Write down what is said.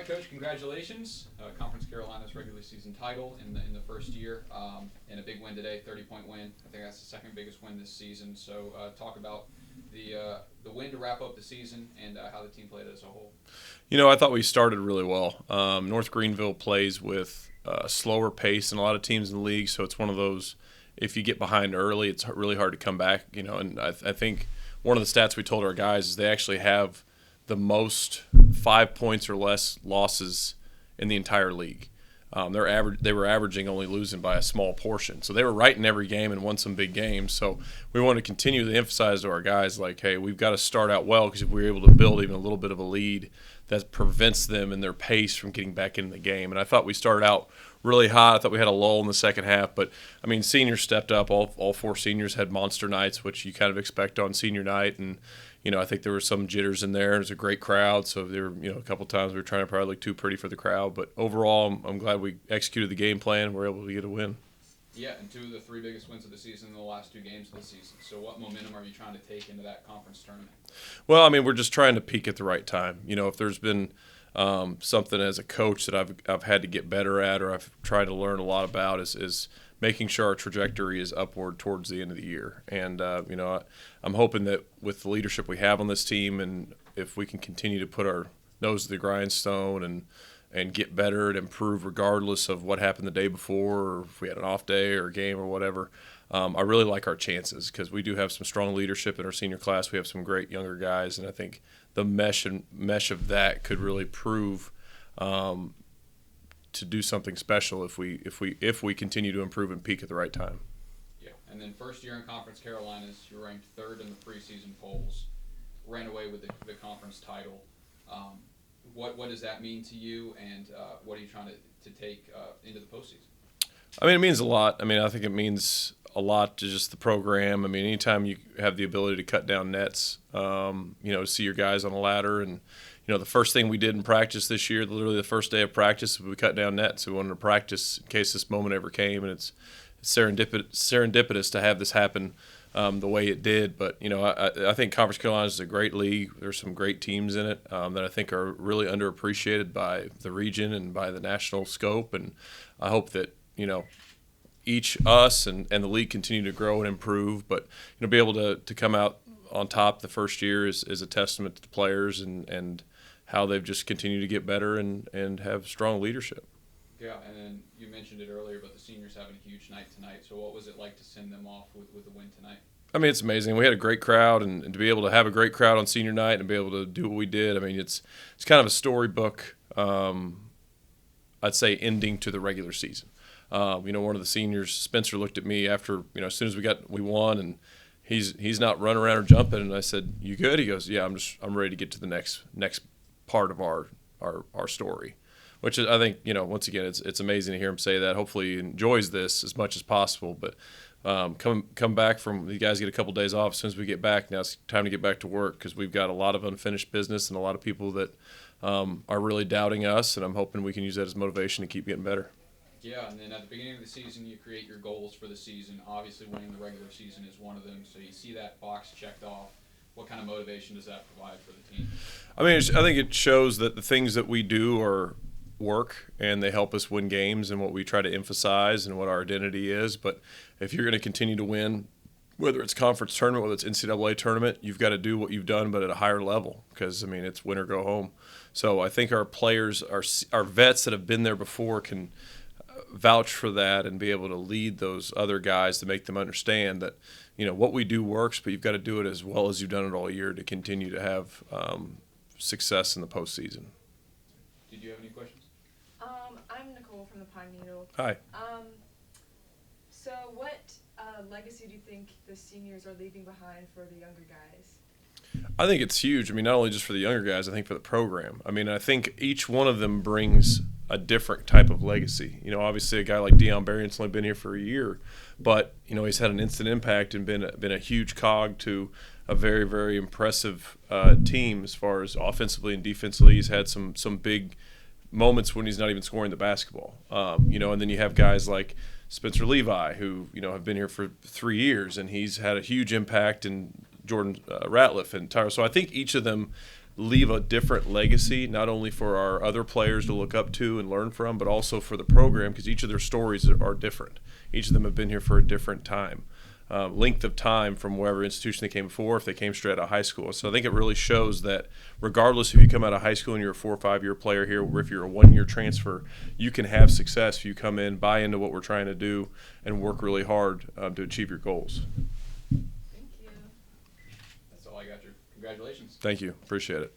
right, Coach. Congratulations. Conference Carolina's regular season title in the first year, and a big win today, 30-point win. I think that's the second biggest win this season. So talk about the win to wrap up the season and how the team played as a whole. You know, I thought we started really well. North Greenville plays with a slower pace than a lot of teams in the league, so it's one of those, if you get behind early, it's really hard to come back. You know, and I think one of the stats we told our guys is they actually have the most 5 points or less losses in the entire league. They were averaging only losing by a small portion. So they were right in every game and won some big games. So we want to continue to emphasize to our guys, like, hey, we've got to start out well, because if we're able to build even a little bit of a lead, that prevents them in their pace from getting back into the game. And I thought we started out really hot. I thought we had a lull in the second half. But, I mean, seniors stepped up. All four seniors had monster nights, which you kind of expect on senior night. And, you know, I think there were some jitters in there. It was a great crowd. So there were, a couple times we were trying to probably look too pretty for the crowd. But overall, I'm glad we executed the game plan and were able to get a win. Yeah, and two of the three biggest wins of the season in the last two games of the season. So what momentum are you trying to take into that conference tournament? Well, I mean, we're just trying to peak at the right time. You know, if there's been something as a coach that I've had to get better at, or I've tried to learn a lot about, is making sure our trajectory is upward towards the end of the year. And, I'm hoping that with the leadership we have on this team, and if we can continue to put our nose to the grindstone and get better and improve regardless of what happened the day before, or if we had an off day or a game or whatever, I really like our chances, because we do have some strong leadership in our senior class. We have some great younger guys, and I think the mesh of that could really prove to do something special if we continue to improve and peak at the right time. Yeah, and then first year in Conference Carolinas, you're ranked third in the preseason polls, ran away with the conference title. What does that mean to you, and what are you trying to take into the postseason? I mean, it means a lot. I mean, I think it means a lot to just the program. I mean, anytime you have the ability to cut down nets, to see your guys on a ladder. And, the first thing we did in practice this year, literally the first day of practice, we cut down nets. We wanted to practice in case this moment ever came, and it's serendipitous to have this happen the way it did. But, I think Conference Carolina is a great league. There's some great teams in it that I think are really underappreciated by the region and by the national scope. And I hope that, each us and the league continue to grow and improve. But, be able to come out on top the first year is a testament to the players and how they've just continued to get better and have strong leadership. Yeah, and then you mentioned it earlier, but the seniors having a huge night tonight. So what was it like to send them off with a win tonight? I mean, it's amazing. We had a great crowd, and to be able to have a great crowd on senior night and be able to do what we did, I mean, it's kind of a storybook, I'd say, ending to the regular season. One of the seniors, Spencer, looked at me after, as soon as we won, and he's not running around or jumping, and I said, "You good?" He goes, "Yeah, I'm ready to get to the next part of our story." Which is, I think, once again, it's amazing to hear him say that. Hopefully he enjoys this as much as possible. But come back from, you guys get a couple days off. As soon as we get back, now it's time to get back to work, because we've got a lot of unfinished business and a lot of people that are really doubting us, and I'm hoping we can use that as motivation to keep getting better. Yeah, and then at the beginning of the season, you create your goals for the season. Obviously, winning the regular season is one of them. So you see that box checked off. What kind of motivation does that provide for the team? I mean, I think it shows that the things that we do are work, and they help us win games, and what we try to emphasize and what our identity is. But if you're going to continue to win, whether it's conference tournament, whether it's NCAA tournament, you've got to do what you've done, but at a higher level, because, I mean, it's win or go home. So I think our players, our vets that have been there before, can vouch for that and be able to lead those other guys to make them understand that, what we do works, but you've got to do it as well as you've done it all year to continue to have success in the postseason. Did you have any questions? I'm Nicole from the Pine Needle. Hi. So what legacy do you think the seniors are leaving behind for the younger guys? I think it's huge. I mean, not only just for the younger guys, I think for the program. I mean, I think each one of them brings a different type of legacy. Obviously a guy like Deion Barrient's only been here for a year, but, he's had an instant impact and been a huge cog to a very, very impressive team as far as offensively and defensively. He's had some big moments when he's not even scoring the basketball. And then you have guys like Spencer Levi, who, have been here for 3 years, and he's had a huge impact, and Jordan Ratliff and Tyler. So I think each of them leave a different legacy, not only for our other players to look up to and learn from, but also for the program, because each of their stories are different. Each of them have been here for a different time. Length of time from wherever institution they came before, if they came straight out of high school. So I think it really shows that regardless if you come out of high school and you're a 4 or 5 year player here, or if you're a 1 year transfer, you can have success if you come in, buy into what we're trying to do, and work really hard to achieve your goals. Thank you. That's all I got, Drew. Congratulations. Thank you. Appreciate it.